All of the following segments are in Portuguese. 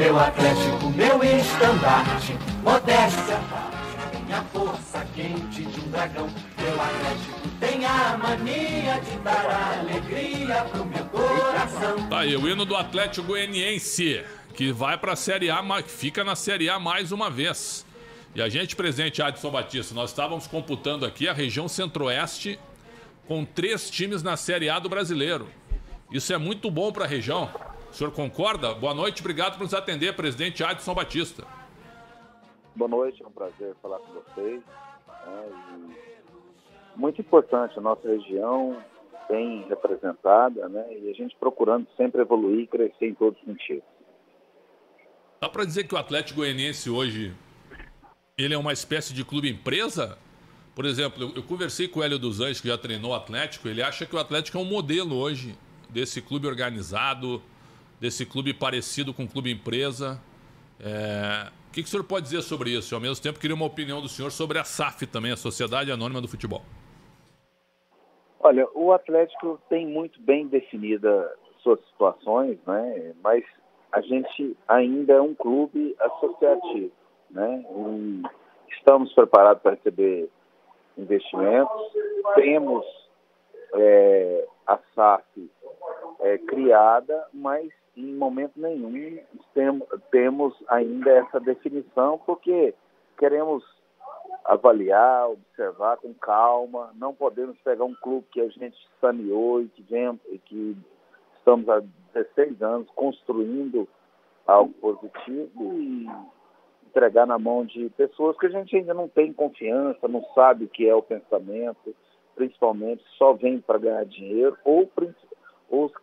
Meu Atlético, meu estandarte, modéstia à parte, minha força quente de um dragão. Meu Atlético tem a mania de dar alegria pro meu coração. Tá aí, o hino do Atlético Goianiense, que vai pra Série A, mas fica na Série A mais uma vez. E a gente, presidente Adson Batista, nós estávamos computando aqui a região centro-oeste com 3 times na Série A do Brasileiro. Isso é muito bom para a região. O senhor concorda? Boa noite, obrigado por nos atender, presidente Adson Batista. Boa noite, é um prazer falar com vocês. Muito importante a nossa região, bem representada, né? E a gente procurando sempre evoluir e crescer em todos os sentidos. Dá para dizer que o Atlético Goianiense hoje ele é uma espécie de clube empresa? Por exemplo, eu conversei com o Hélio dos Anjos, que já treinou o Atlético, ele acha que o Atlético é um modelo hoje desse clube organizado, desse clube parecido com clube empresa. O que o senhor pode dizer sobre isso? Ao mesmo tempo, queria uma opinião do senhor sobre a SAF também, a Sociedade Anônima do Futebol. Olha, o Atlético tem muito bem definida suas situações, né? Mas a gente ainda é um clube associativo, né? E estamos preparados para receber investimentos. Temos a SAF criada, mas em momento nenhum temos ainda essa definição, porque queremos avaliar, observar com calma. Não podemos pegar um clube que a gente saneou e que estamos há 16 anos construindo algo positivo e entregar na mão de pessoas que a gente ainda não tem confiança, não sabe o que é o pensamento, principalmente só vem para ganhar dinheiro ou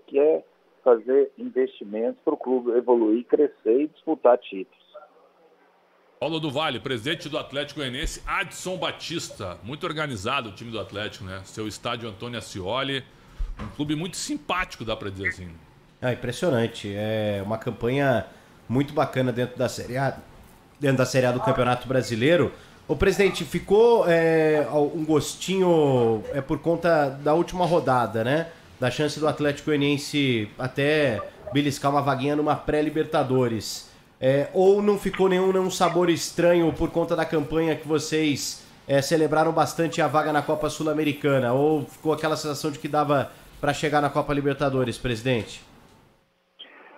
quer fazer investimentos para o clube evoluir, crescer e disputar títulos. Paulo do Vale, presidente do Atlético Goianiense, Adson Batista. Muito organizado o time do Atlético, né? Seu estádio Antônio Ascioli. Um clube muito simpático, dá para dizer assim. É impressionante. É uma campanha muito bacana dentro da Série A, dentro da Série A do Campeonato Brasileiro. O presidente, ficou um gostinho por conta da última rodada, né? Da chance do Atlético Goianiense até beliscar uma vaguinha numa pré-Libertadores. Ou não ficou nenhum sabor estranho por conta da campanha que vocês celebraram bastante a vaga na Copa Sul-Americana? Ou ficou aquela sensação de que dava para chegar na Copa Libertadores, presidente?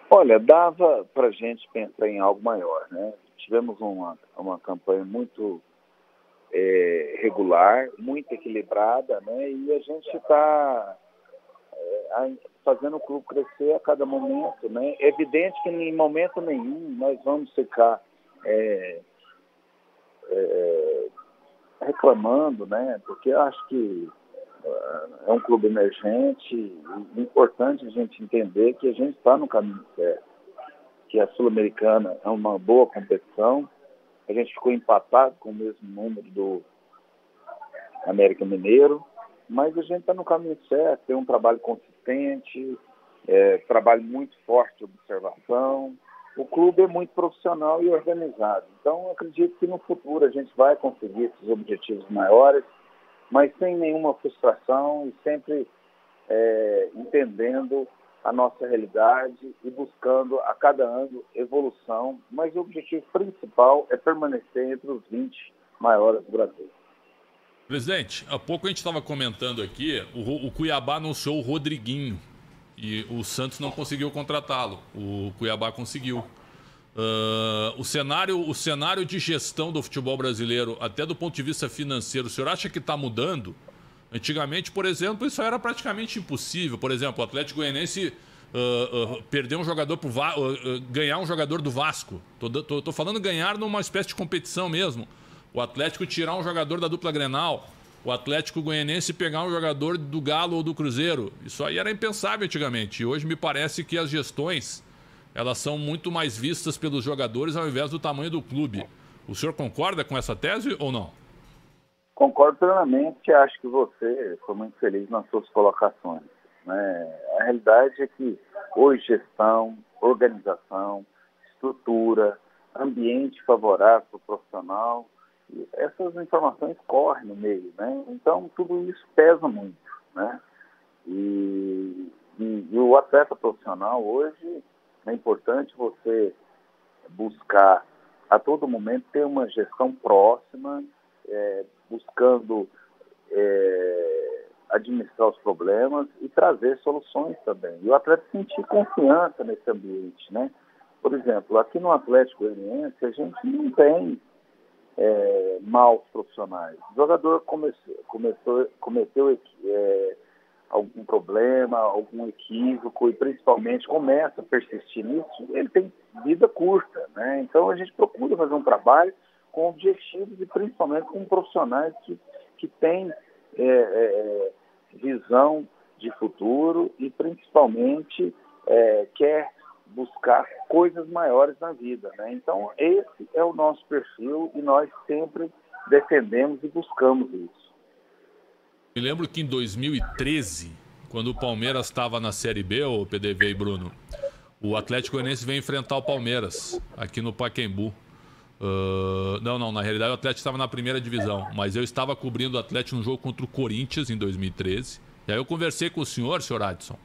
Olha, dava para a gente pensar em algo maior, né? Tivemos uma campanha muito regular, muito equilibrada, né? E a gente está fazendo o clube crescer a cada momento, né? É evidente que em momento nenhum nós vamos ficar reclamando, né? Porque eu acho que é um clube emergente e é importante a gente entender que a gente está no caminho certo, que a Sul-Americana é uma boa competição. A gente ficou empatado com o mesmo número do América Mineiro, mas a gente está no caminho certo, tem um trabalho consistente, trabalho muito forte de observação. O clube é muito profissional e organizado. Então, acredito que no futuro a gente vai conseguir esses objetivos maiores, mas sem nenhuma frustração e sempre entendendo a nossa realidade e buscando a cada ano evolução. Mas o objetivo principal é permanecer entre os 20 maiores do Brasil. Presidente, há pouco a gente estava comentando aqui, o Cuiabá anunciou o Rodriguinho e o Santos não conseguiu contratá-lo. O Cuiabá conseguiu. O cenário de gestão do futebol brasileiro, até do ponto de vista financeiro, o senhor acha que está mudando? Antigamente, por exemplo, isso era praticamente impossível. Por exemplo, o Atlético Goianiense perder um jogador ganhar um jogador do Vasco. Tô falando ganhar numa espécie de competição mesmo. O Atlético tirar um jogador da dupla Grenal. O Atlético Goianiense pegar um jogador do Galo ou do Cruzeiro. Isso aí era impensável antigamente. E hoje me parece que as gestões elas são muito mais vistas pelos jogadores ao invés do tamanho do clube. O senhor concorda com essa tese ou não? Concordo plenamente. Acho que você foi muito feliz nas suas colocações, né? A realidade é que hoje gestão, organização, estrutura, ambiente favorável para o profissional, essas informações correm no meio, né? Então tudo isso pesa muito, né? E o atleta profissional hoje é importante você buscar a todo momento ter uma gestão próxima, buscando administrar os problemas e trazer soluções também. E o atleta sentir confiança nesse ambiente, né? Por exemplo, aqui no Atlético Goianiense, a gente não tem maus profissionais. O jogador cometeu algum problema, algum equívoco e principalmente começa a persistir nisso, ele tem vida curta, né? Então a gente procura fazer um trabalho com objetivos e principalmente com profissionais que têm visão de futuro e principalmente quer buscar coisas maiores na vida, né? Então esse é o nosso perfil e nós sempre defendemos e buscamos isso. Me lembro que em 2013, quando o Palmeiras estava na Série B, o PDV e Bruno, o Atlético Goianiense veio enfrentar o Palmeiras aqui no Pacaembu. Não, na realidade o Atlético estava na primeira divisão, mas eu estava cobrindo o Atlético no jogo contra o Corinthians em 2013. E aí eu conversei com o senhor Adson,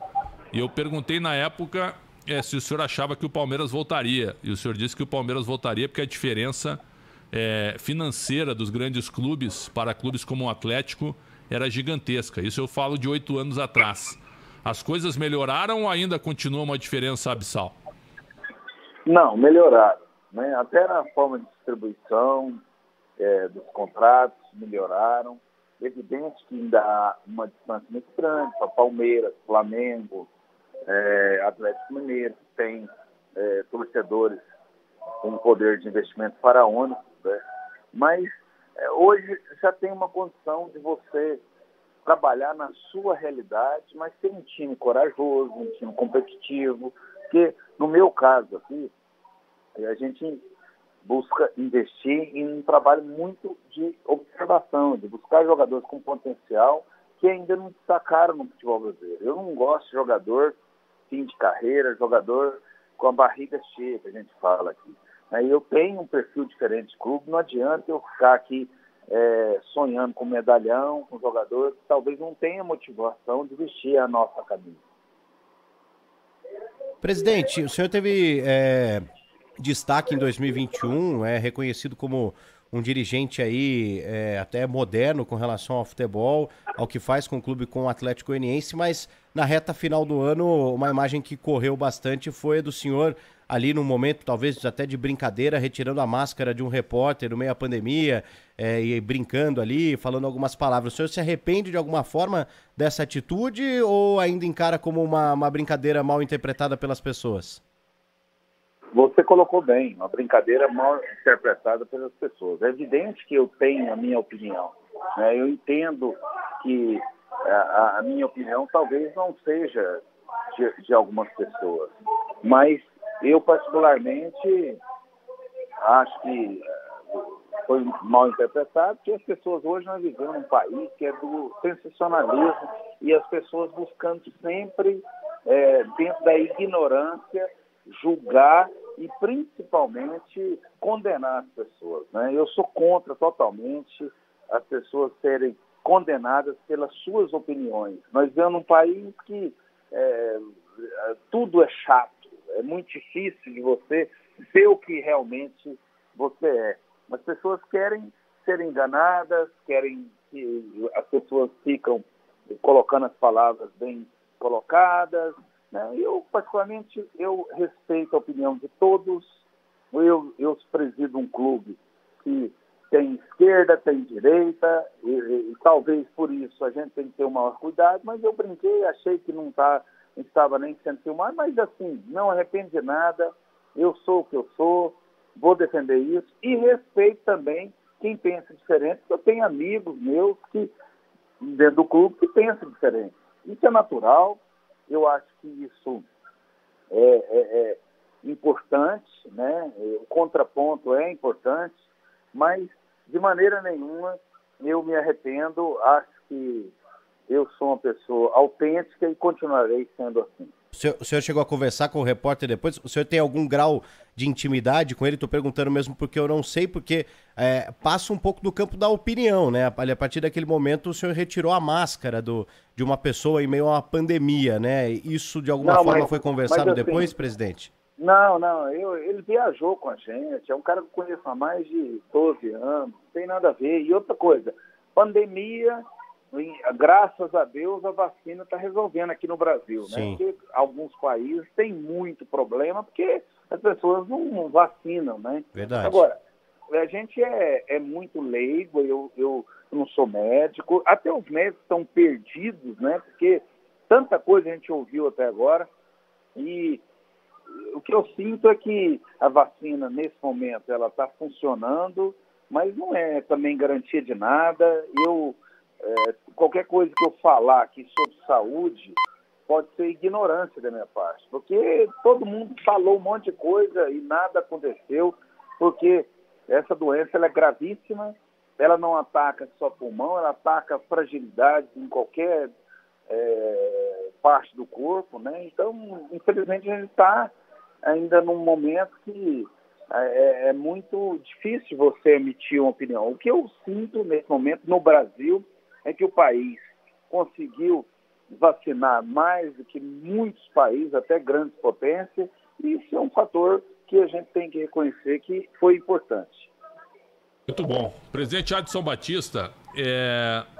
e eu perguntei na época se o senhor achava que o Palmeiras voltaria. E o senhor disse que o Palmeiras voltaria porque a diferença financeira dos grandes clubes para clubes como o Atlético era gigantesca. Isso eu falo de 8 anos atrás. As coisas melhoraram ou ainda continua uma diferença abissal? Não, melhoraram, né? Até na forma de distribuição dos contratos melhoraram. Evidente que ainda há uma distância muito grande para Palmeiras, Flamengo, Atlético Mineiro, que tem torcedores com poder de investimento faraônico, né? Mas hoje já tem uma condição de você trabalhar na sua realidade, mas ter um time corajoso, um time competitivo, porque no meu caso aqui, a gente busca investir em um trabalho muito de observação, de buscar jogadores com potencial que ainda não destacaram no futebol brasileiro. Eu não gosto de jogador fim de carreira, jogador com a barriga cheia, que a gente fala aqui. Eu tenho um perfil diferente de clube, não adianta eu ficar aqui sonhando com medalhão, com jogador que talvez não tenha motivação de vestir a nossa camisa. Presidente, o senhor teve destaque em 2021, é reconhecido como um dirigente aí até moderno com relação ao futebol, ao que faz com o clube, com o Atlético Goianiense, mas na reta final do ano, uma imagem que correu bastante foi a do senhor ali no momento, talvez até de brincadeira, retirando a máscara de um repórter no meio da pandemia e brincando ali, falando algumas palavras. O senhor se arrepende de alguma forma dessa atitude ou ainda encara como uma brincadeira mal interpretada pelas pessoas? Você colocou bem, uma brincadeira mal interpretada pelas pessoas. É evidente que eu tenho a minha opinião, né? Eu entendo que a minha opinião talvez não seja de algumas pessoas, mas eu particularmente acho que foi mal interpretado, porque as pessoas hoje nós vivemos num país que é do sensacionalismo e as pessoas buscando sempre, dentro da ignorância, julgar e principalmente condenar as pessoas, né? Eu sou contra totalmente as pessoas serem condenadas pelas suas opiniões. Nós vivemos num país que tudo é chato, é muito difícil de você ser o que realmente você é. As pessoas querem ser enganadas, querem que as pessoas ficam colocando as palavras bem colocadas, né? Eu, particularmente, eu respeito a opinião de todos. Eu presido um clube que tem esquerda, tem direita, e talvez por isso a gente tem que ter o maior cuidado, mas eu brinquei, achei que não estava nem sendo filmado, mas assim, não arrependo de nada, eu sou o que eu sou, vou defender isso, e respeito também quem pensa diferente, porque eu tenho amigos meus que, dentro do clube, que pensam diferente. Isso é natural, eu acho que isso é importante, né? O contraponto é importante, mas de maneira nenhuma eu me arrependo, acho que eu sou uma pessoa autêntica e continuarei sendo assim. O senhor chegou a conversar com o repórter depois? O senhor tem algum grau de intimidade com ele? Estou perguntando mesmo porque eu não sei, porque passa um pouco do campo da opinião, né? A partir daquele momento o senhor retirou a máscara de uma pessoa em meio a uma pandemia, né? Isso de alguma forma foi conversado assim, depois, presidente? Não, ele viajou com a gente, é um cara que eu conheço há mais de 12 anos, não tem nada a ver. E outra coisa, pandemia, graças a Deus, a vacina está resolvendo aqui no Brasil, né? Sim. Porque alguns países têm muito problema, porque as pessoas não vacinam, né? Verdade. Agora, a gente é muito leigo, eu não sou médico, até os médicos estão perdidos, né? Porque tanta coisa a gente ouviu até agora, e o que eu sinto é que a vacina, nesse momento, ela está funcionando, mas não é também garantia de nada. Qualquer coisa que eu falar aqui sobre saúde pode ser ignorância da minha parte, porque todo mundo falou um monte de coisa e nada aconteceu, porque essa doença ela é gravíssima, ela não ataca só pulmão, ela ataca fragilidade em qualquer parte do corpo, né? Então, infelizmente, a gente está ainda num momento que é muito difícil você emitir uma opinião. O que eu sinto nesse momento no Brasil é que o país conseguiu vacinar mais do que muitos países, até grandes potências, e isso é um fator que a gente tem que reconhecer que foi importante. Muito bom. Presidente Adson Batista,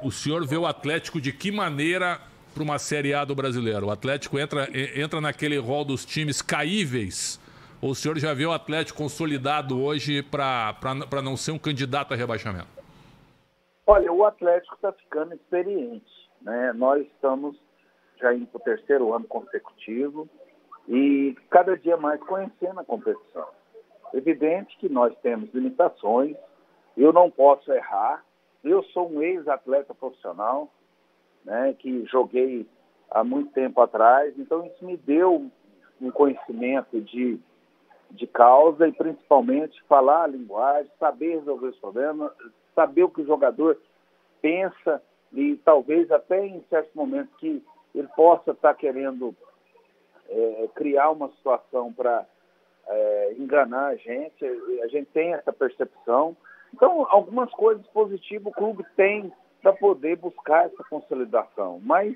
o senhor vê o Atlético de que maneira para uma Série A do Brasileiro? O Atlético entra naquele rol dos times caíveis? Ou o senhor já vê o Atlético consolidado hoje para não ser um candidato a rebaixamento? Olha, o Atlético está ficando experiente, né? Nós estamos já indo para o 3º ano consecutivo e cada dia mais conhecendo a competição. Evidente que nós temos limitações, eu não posso errar, eu sou um ex-atleta profissional, né, que joguei há muito tempo atrás, então isso me deu um conhecimento de causa e principalmente falar a linguagem, saber resolver os problemas, saber o que o jogador pensa e talvez até em certos momentos que ele possa estar querendo criar uma situação para enganar a gente tem essa percepção. Então, algumas coisas positivas o clube tem para poder buscar essa consolidação, mas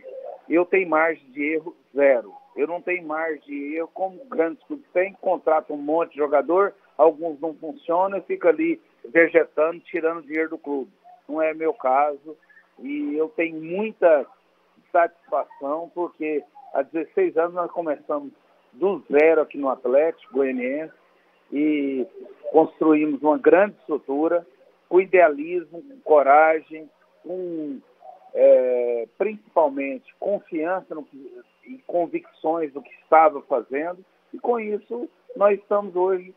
eu tenho margem de erro zero. Eu não tenho margem de erro como grandes clubes têm, contratam um monte de jogador, alguns não funcionam e fica ali vegetando, tirando dinheiro do clube. Não é meu caso e eu tenho muita satisfação porque há 16 anos nós começamos do zero aqui no Atlético Goianiense e construímos uma grande estrutura com idealismo, com coragem, com principalmente confiança e convicções do que estava fazendo, e com isso nós estamos hoje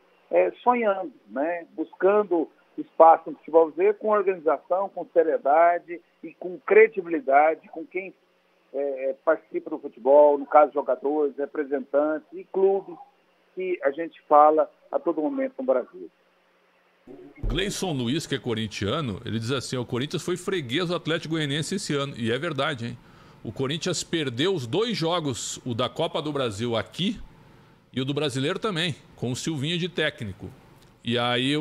sonhando, né? Buscando espaço no futebol brasileiro com organização, com seriedade e com credibilidade, com quem participa do futebol, no caso jogadores, representantes e clubes que a gente fala a todo momento no Brasil. Gleison Luiz, que é corintiano, ele diz assim, o Corinthians foi freguês do Atlético Goianiense esse ano. E é verdade, hein? O Corinthians perdeu os 2 jogos, o da Copa do Brasil aqui e o do Brasileiro também, com o Silvinho de técnico. E aí,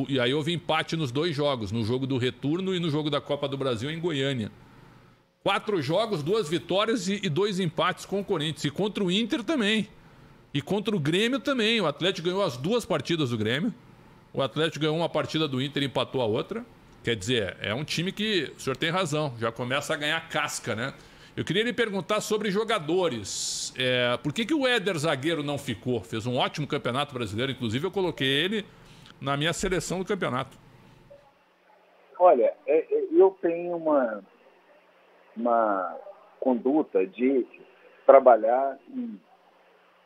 e aí houve empate nos 2 jogos, no jogo do retorno e no jogo da Copa do Brasil em Goiânia. 4 jogos, 2 vitórias e 2 empates com o Corinthians. E contra o Inter também. E contra o Grêmio também. O Atlético ganhou as 2 partidas do Grêmio. O Atlético ganhou uma partida do Inter e empatou a outra. Quer dizer, é um time que, o senhor tem razão, já começa a ganhar casca, né? Eu queria lhe perguntar sobre jogadores. Por que o Éder zagueiro não ficou? Fez um ótimo campeonato brasileiro, inclusive eu coloquei ele na minha seleção do campeonato. Olha, eu tenho uma conduta de trabalhar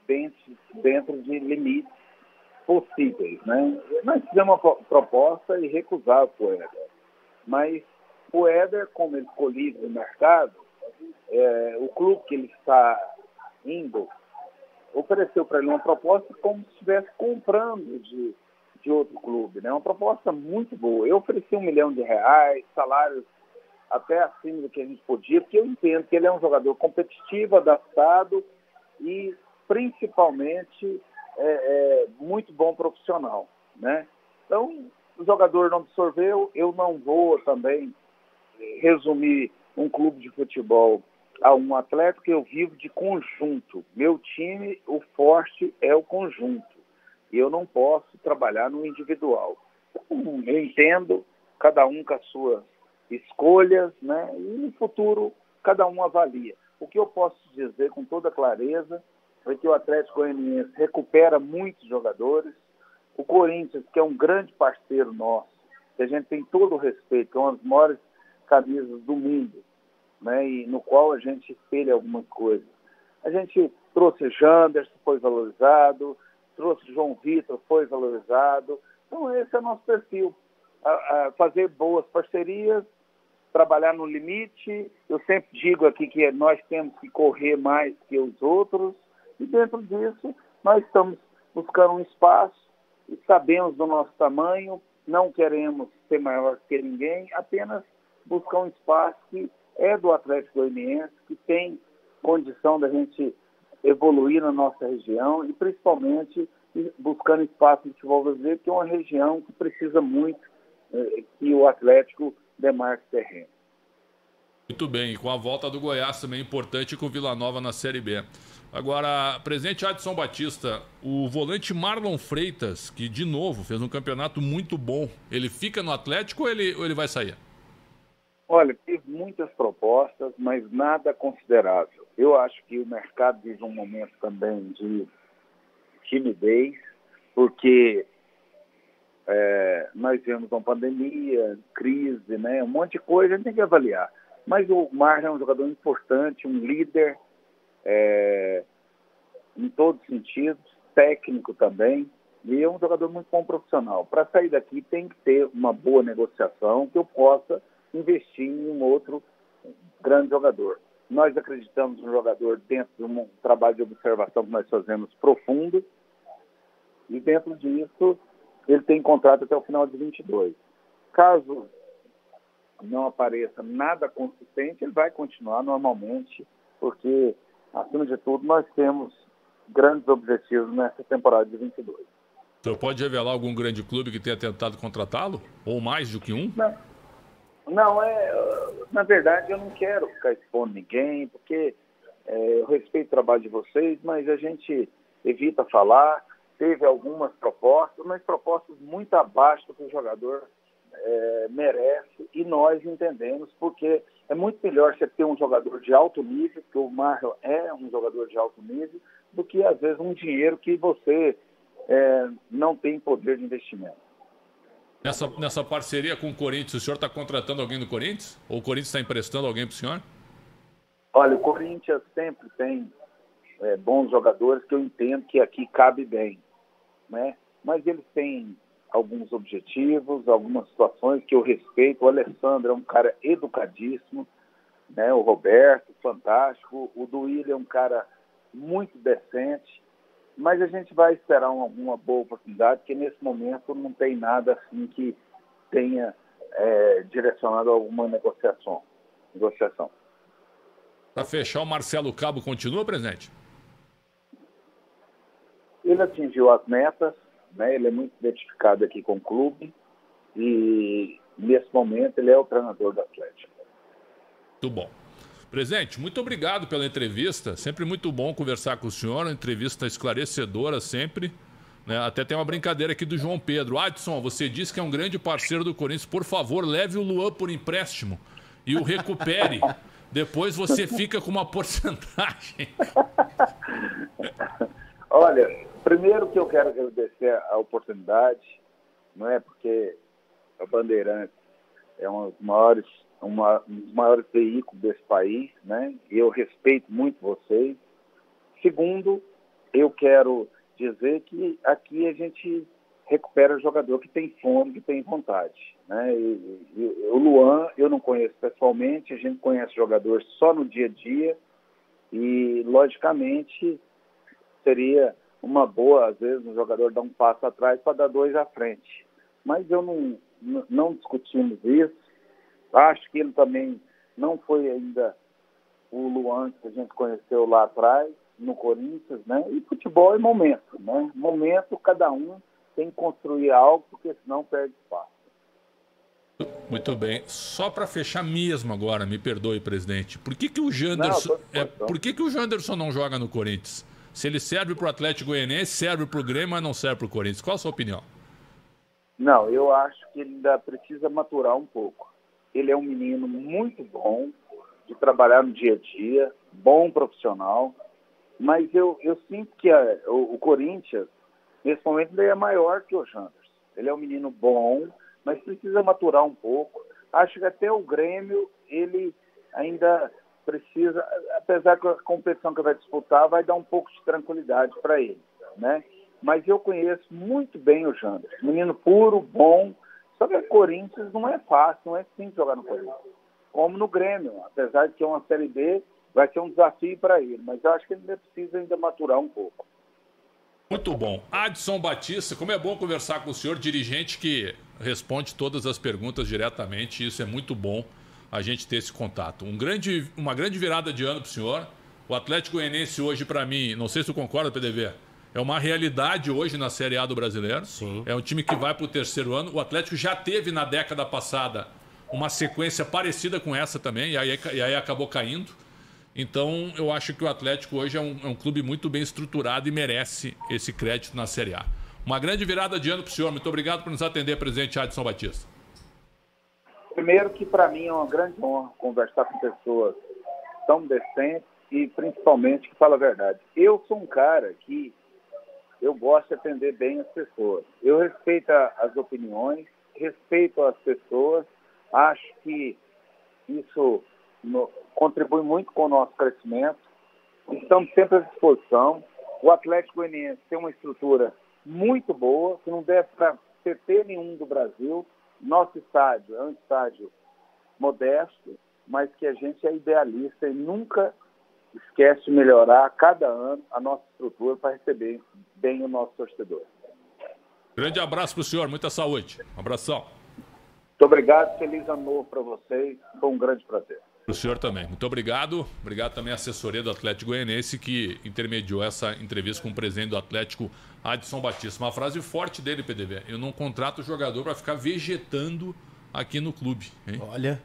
dentro de limites possíveis, né? Nós fizemos uma proposta e recusamos o Éder. Mas o Éder, como ele ficou livre no mercado, o clube que ele está indo ofereceu para ele uma proposta como se estivesse comprando de outro clube, né? Uma proposta muito boa. Eu ofereci R$1 milhão, salários até acima do que a gente podia, porque eu entendo que ele é um jogador competitivo, adaptado e principalmente muito bom profissional, né? Então, o jogador não absorveu, eu não vou também resumir um clube de futebol um Atlético que eu vivo de conjunto. Meu time, o forte é o conjunto. E eu não posso trabalhar no individual. Então, eu entendo, cada um com as suas escolhas, né? E no futuro, cada um avalia. O que eu posso dizer com toda clareza é que o Atlético Goianiense recupera muitos jogadores. O Corinthians, que é um grande parceiro nosso, que a gente tem todo o respeito, é uma das maiores camisas do mundo, né, e no qual a gente espelha algumas coisas. A gente trouxe Janderson, foi valorizado, trouxe João Vitor, foi valorizado. Então esse é o nosso perfil, fazer boas parcerias, trabalhar no limite. Eu sempre digo aqui que nós temos que correr mais que os outros, e dentro disso nós estamos buscando um espaço, e sabemos do nosso tamanho, não queremos ser maior que ninguém, apenas buscar um espaço que é do Atlético Goianiense, que tem condição da gente evoluir na nossa região e principalmente buscando espaço no futebol brasileiro, que é uma região que precisa muito que o Atlético demarque terreno. Muito bem, e com a volta do Goiás também é importante, com o Vila Nova na Série B. Agora, presidente Adson Batista, o volante Marlon Freitas, que de novo fez um campeonato muito bom, ele fica no Atlético ou ele vai sair? Olha, teve muitas propostas, mas nada considerável. Eu acho que o mercado vive um momento também de timidez, porque nós vemos uma pandemia, crise, né, um monte de coisa, a gente tem que avaliar. Mas o Marlon é um jogador importante, um líder, em todos os sentidos, técnico também, e é um jogador muito bom profissional. Para sair daqui tem que ter uma boa negociação que eu possa investir em um outro grande jogador. Nós acreditamos no jogador dentro de um trabalho de observação que nós fazemos profundo, e dentro disso ele tem contrato até o final de 22. Caso não apareça nada consistente, ele vai continuar normalmente, porque, acima de tudo, nós temos grandes objetivos nessa temporada de 22. O senhor pode revelar algum grande clube que tenha tentado contratá-lo? Ou mais do que um? Não, na verdade, eu não quero ficar expondo ninguém, porque eu respeito o trabalho de vocês, mas a gente evita falar. Teve algumas propostas, mas propostas muito abaixo do que o jogador merece, e nós entendemos, porque é muito melhor você ter um jogador de alto nível, que o Marlon é um jogador de alto nível, do que, às vezes, um dinheiro que você não tem poder de investimento. Nessa parceria com o Corinthians, o senhor está contratando alguém do Corinthians? Ou o Corinthians está emprestando alguém para o senhor? Olha, o Corinthians sempre tem bons jogadores que eu entendo que aqui cabe bem, né? Mas eles têm alguns objetivos, algumas situações que eu respeito. O Alessandro é um cara educadíssimo, né? O Roberto, fantástico. O Duílio é um cara muito decente. Mas a gente vai esperar uma boa oportunidade, porque nesse momento não tem nada assim que tenha direcionado a alguma negociação. Para fechar, o Marcelo Cabo continua, presidente? Ele atingiu as metas, né? Ele é muito identificado aqui com o clube e nesse momento ele é o treinador do Atlético. Muito bom. Presidente, muito obrigado pela entrevista. Sempre muito bom conversar com o senhor. Uma entrevista esclarecedora sempre. Né? Até tem uma brincadeira aqui do João Pedro. Adson, você disse que é um grande parceiro do Corinthians. Por favor, leve o Luan por empréstimo e o recupere. Depois você fica com uma porcentagem. Olha, primeiro que eu quero agradecer a oportunidade, não é? Porque a Bandeirantes é um dos maiores veículos desse país, né? E eu respeito muito vocês. Segundo, eu quero dizer que aqui a gente recupera o jogador que tem fome, que tem vontade, né? O Luan, eu não conheço pessoalmente, a gente conhece jogadores só no dia a dia e, logicamente, seria uma boa, às vezes, um jogador dar um passo atrás para dar dois à frente. Mas eu não discutimos isso. Acho que ele também não foi ainda o Luan que a gente conheceu lá atrás, no Corinthians, né? E futebol é momento, né? Momento, cada um tem que construir algo, porque senão perde espaço. Muito bem. Só para fechar mesmo agora, me perdoe, presidente. Por que o Janderson, por que o Janderson não joga no Corinthians? Se ele serve para o Atlético Goianiense, serve para o Grêmio, mas não serve para o Corinthians. Qual a sua opinião? Não, eu acho que ele ainda precisa maturar um pouco. Ele é um menino muito bom de trabalhar no dia a dia, bom profissional, mas eu sinto que o Corinthians, nesse momento, ele é maior que o Janderson. Ele é um menino bom, mas precisa maturar um pouco. Acho que até o Grêmio, ele ainda precisa, apesar que a competição que vai disputar vai dar um pouco de tranquilidade para ele, né? Mas eu conheço muito bem o Janderson. Menino puro, bom. Só que o Corinthians não é fácil, não é simples jogar no Corinthians. Como no Grêmio, apesar de que é uma Série B, vai ser um desafio para ele. Mas eu acho que ele ainda precisa maturar um pouco. Muito bom. Adson Batista, como é bom conversar com o senhor, dirigente que responde todas as perguntas diretamente. Isso é muito bom, a gente ter esse contato. Uma grande virada de ano para o senhor. O Atlético Goianiense hoje, para mim, não sei se tu concorda, PDV, é uma realidade hoje na Série A do Brasileiro. Sim. É um time que vai para o terceiro ano. O Atlético já teve na década passada uma sequência parecida com essa também, e aí acabou caindo. Então, eu acho que o Atlético hoje é um clube muito bem estruturado e merece esse crédito na Série A. Uma grande virada de ano para o senhor. Muito obrigado por nos atender, presidente Adson Batista. Primeiro que para mim é uma grande honra conversar com pessoas tão decentes e principalmente que falam a verdade. Eu sou um cara que eu gosto de atender bem as pessoas. Eu respeito as opiniões, respeito as pessoas, acho que isso contribui muito com o nosso crescimento. Estamos sempre à disposição. O Atlético Goianiense tem uma estrutura muito boa, que não deve para CT nenhum do Brasil. Nosso estádio é um estádio modesto, mas que a gente é idealista e nunca esquece de melhorar a cada ano a nossa estrutura para receber bem o nosso torcedor. Grande abraço para o senhor, muita saúde. Um abração. Muito obrigado, feliz ano novo para vocês. Foi um grande prazer. Para o senhor também. Muito obrigado. Obrigado também à assessoria do Atlético Goianiense que intermediou essa entrevista com o presidente do Atlético, Adson Batista. Uma frase forte dele, PDV. Eu não contrato o jogador para ficar vegetando aqui no clube. Hein? Olha,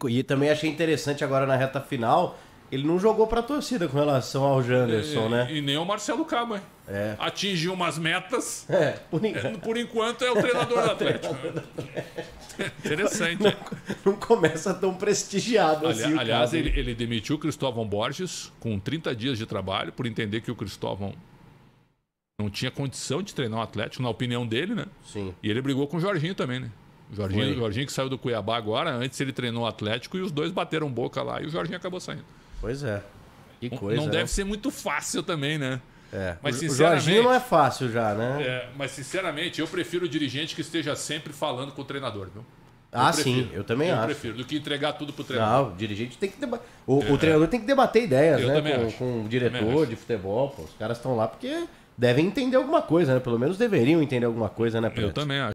e também achei interessante agora na reta final, ele não jogou para a torcida com relação ao Janderson, né? E nem o Marcelo Cabo, hein? É. Atingiu umas metas. Por enquanto é o treinador do Atlético. Interessante. Não começa tão prestigiado assim. Aliás, ele demitiu o Cristóvão Borges com 30 dias de trabalho por entender que o Cristóvão não tinha condição de treinar o Atlético, na opinião dele, né? Sim. E ele brigou com o Jorginho também, né? O Jorginho que saiu do Cuiabá agora, antes ele treinou o Atlético e os dois bateram boca lá e o Jorginho acabou saindo. Pois é. Que coisa. Não deve ser muito fácil também, né? É. Mas, o Jorginho não é fácil já, né? Mas sinceramente, eu prefiro o dirigente que esteja sempre falando com o treinador, viu? Sim, eu também acho. Eu prefiro, do que entregar tudo pro treinador. Não, o dirigente tem que debater. O treinador tem que debater ideias, né? Com o diretor de futebol. Pô, os caras estão lá porque devem entender alguma coisa, né? Pelo menos deveriam entender alguma coisa, né, Pedro? Eu também acho.